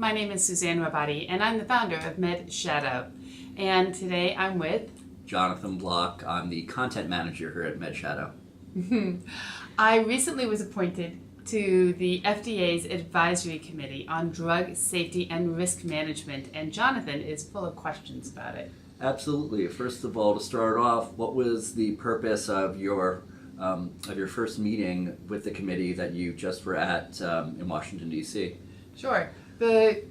my name is Su Robotti, and I'm the founder of MedShadow. And today I'm with Jonathan Block. I'm the content manager here at MedShadow. I recently was appointed to the FDA's Advisory Committee on Drug Safety and Risk Management, and Jonathan is full of questions about it. Absolutely. First of all, to start off, what was the purpose of your first meeting with the committee that you just were at in Washington, D.C.? Sure. The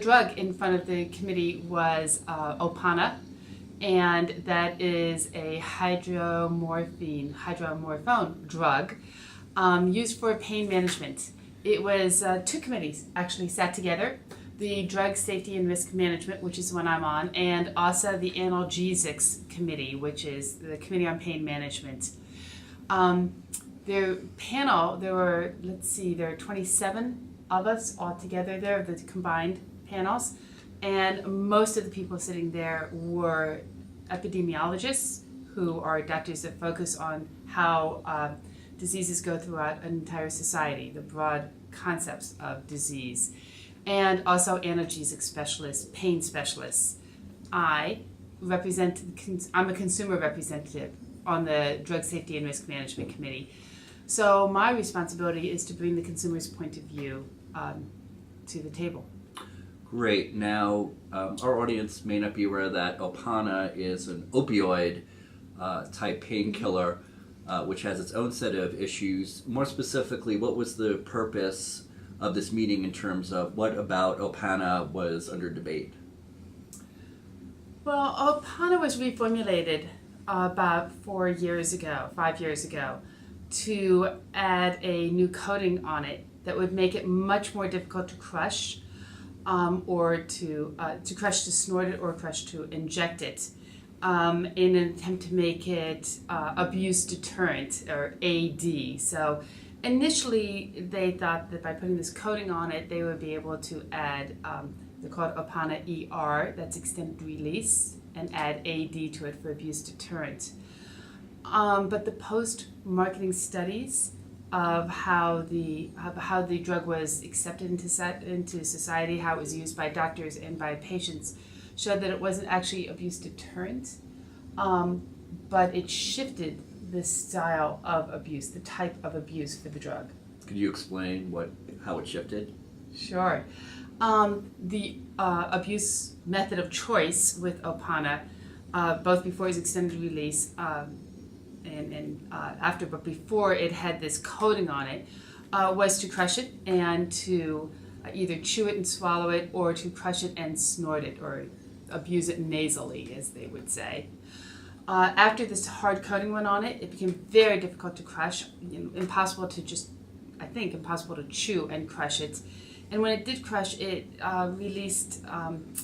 drug in front of the committee was Opana, and that is a hydromorphone drug used for pain management. It was two committees actually sat together, the Drug Safety and Risk Management, which is the one I'm on, and also the ANALGESICS Committee, which is the Committee on Pain Management. Their panel, there are 27 of us all together there, the combined panels, and most of the people sitting there were epidemiologists who are doctors that focus on how diseases go throughout an entire society, the broad concepts of disease, and also analgesic specialists, pain specialists. I'm a consumer representative on the Drug Safety and Risk Management Committee. So my responsibility is to bring the consumer's point of view to the table. Great. Now, our audience may not be aware that Opana is an opioid type painkiller, which has its own set of issues. More specifically, what was the purpose of this meeting in terms of what about Opana was under debate? Well, Opana was reformulated about 5 years ago, to add a new coating on it that would make it much more difficult to crush, or to crush to snort it or crush to inject it, in an attempt to make it abuse deterrent, or AD. So initially they thought that by putting this coating on it, they would be able to add, they're called Opana ER, that's extended release, and add AD to it for abuse deterrent. But the post-marketing studies of how the drug was accepted into society, how it was used by doctors and by patients, showed that it wasn't actually abuse deterrent, but it shifted the style of abuse, the type of abuse for the drug. Could you explain how it shifted? Sure. The abuse method of choice with Opana, both before its extended release and after, but before it had this coating on it, was to crush it and to either chew it and swallow it, or to crush it and snort it, or abuse it nasally, as they would say. After this hard coating went on it, it became very difficult to crush, impossible to chew and crush it. And when it did crush, it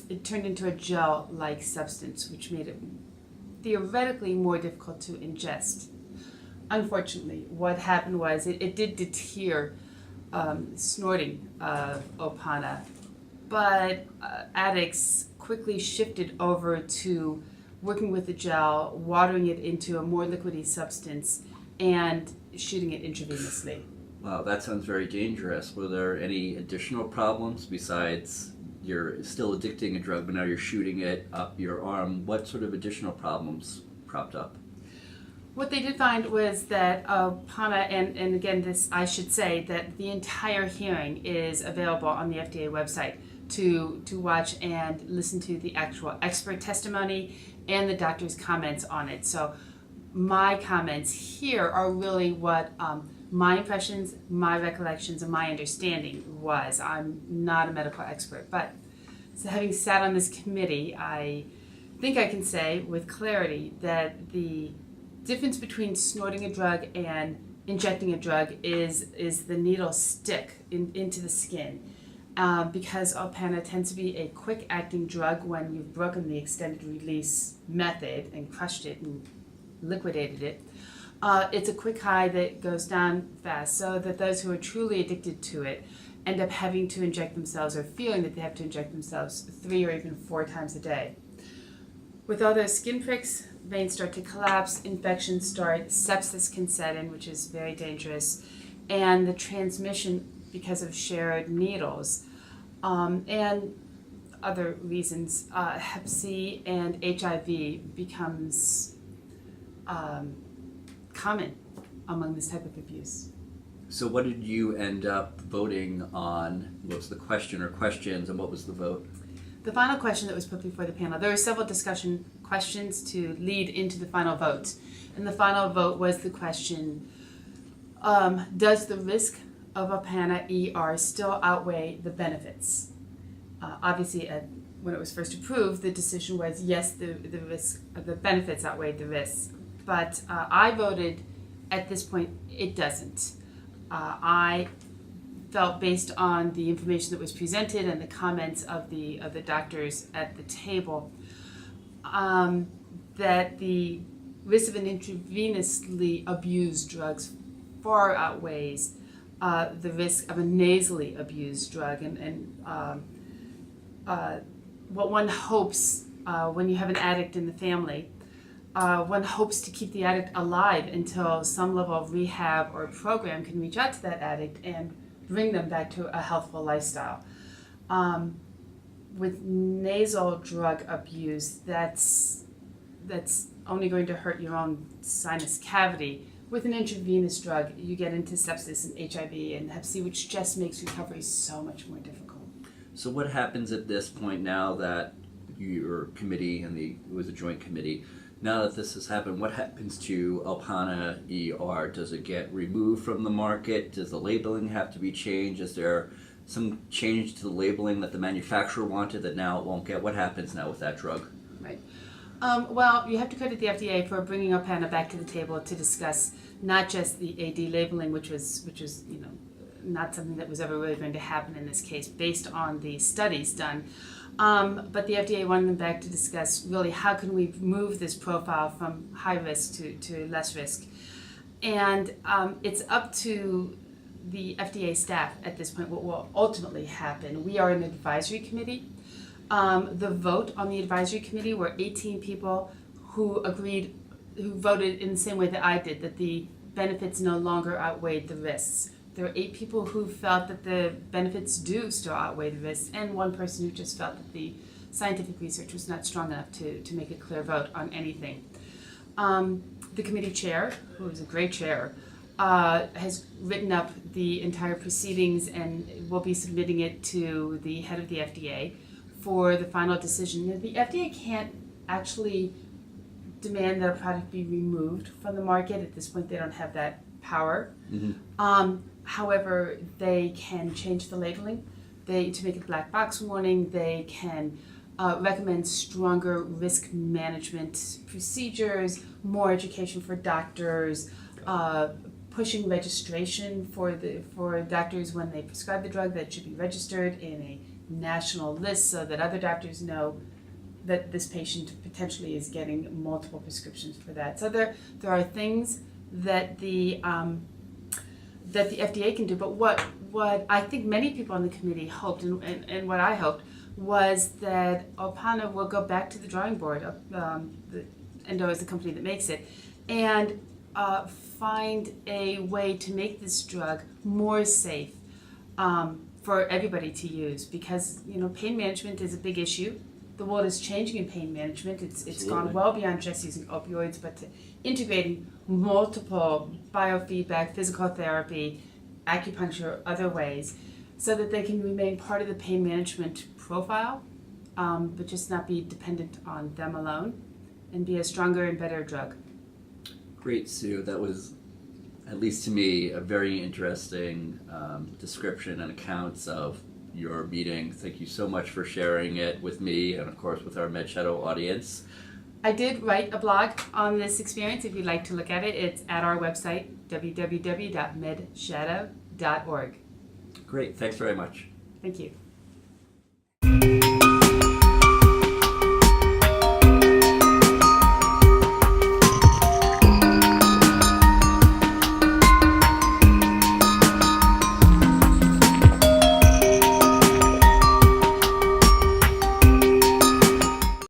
it turned into a gel-like substance, which made it theoretically more difficult to ingest. Unfortunately, what happened was it did deter snorting of Opana, but addicts quickly shifted over to working with the gel, watering it into a more liquidy substance, and shooting it intravenously. Wow, that sounds very dangerous. Were there any additional problems besides you're still addicting a drug, but now you're shooting it up your arm? What sort of additional problems cropped up? What they did find was that Opana, and again, this I should say that the entire hearing is available on the FDA website to watch and listen to the actual expert testimony and the doctor's comments on it. So my comments here are really what my impressions, my recollections, and my understanding was. I'm not a medical expert, but so having sat on this committee, I think I can say with clarity that the difference between snorting a drug and injecting a drug is the needle stick into the skin. Because Opana tends to be a quick-acting drug when you've broken the extended release method and crushed it and liquidated it. It's a quick high that goes down fast, so that those who are truly addicted to it end up having to inject themselves, or feeling that they have to inject themselves 3 or even 4 times a day. With all those skin pricks, veins start to collapse, infections start, sepsis can set in, which is very dangerous, and the transmission because of shared needles and other reasons. Hep C and HIV becomes common among this type of abuse. So what did you end up voting on? What was the question or questions, and what was the vote? The final question that was put before the panel, there were several discussion questions to lead into the final vote. And the final vote was the question, does the risk of Opana ER still outweigh the benefits? Obviously, when it was first approved, the decision was yes, the benefits outweighed the risks. But I voted at this point, it doesn't. I felt, based on the information that was presented and the comments of the doctors at the table, that the risk of an intravenously abused drugs far outweighs the risk of a nasally abused drug. And what one hopes when you have an addict in the family, one hopes to keep the addict alive until some level of rehab or program can reach out to that addict and bring them back to a healthful lifestyle. With nasal drug abuse, that's only going to hurt your own sinus cavity. With an intravenous drug, you get into sepsis and HIV and Hep C, which just makes recovery so much more difficult. So what happens at this point now that your committee and it was a joint committee, now that this has happened, what happens to Opana ER? Does it get removed from the market? Does the labeling have to be changed? Is there some change to the labeling that the manufacturer wanted that now it won't get? What happens now with that drug? Right. Well, you have to credit the FDA for bringing Opana back to the table to discuss not just the AD labeling, which was not something that was ever really going to happen in this case based on the studies done. But the FDA wanted them back to discuss really how can we move this profile from high risk to less risk. And it's up to the FDA staff at this point what will ultimately happen. We are an advisory committee. The vote on the advisory committee were 18 people who voted in the same way that I did, that the benefits no longer outweighed the risks. There were 8 people who felt that the benefits do still outweigh the risks, and 1 person who just felt that the scientific research was not strong enough to make a clear vote on anything. The committee chair, who is a great chair, has written up the entire proceedings and will be submitting it to the head of the FDA for the final decision. The FDA can't actually demand that a product be removed from the market. At this point, they don't have that power. Mm-hmm. However, they can change the labeling. To make it a black box warning, they can recommend stronger risk management procedures, more education for doctors, pushing registration for doctors when they prescribe the drug, that should be registered in a national list so that other doctors know that this patient potentially is getting multiple prescriptions for that. So there are things that the FDA can do, but what I think many people on the committee hoped, and what I hoped, was that Opana will go back to the drawing board. The Endo is the company that makes it, and find a way to make this drug more safe for everybody to use, because pain management is a big issue. The world is changing in pain management. It's gone well beyond just using opioids, but to integrating multiple biofeedback, physical therapy, acupuncture, other ways, so that they can remain part of the pain management profile, but just not be dependent on them alone, and be a stronger and better drug. Great, Sue. That was, at least to me, a very interesting description and accounts of your meeting. Thank you so much for sharing it with me and, of course, with our MedShadow audience. I did write a blog on this experience. If you'd like to look at it, it's at our website, www.medshadow.org. Great. Thanks very much. Thank you.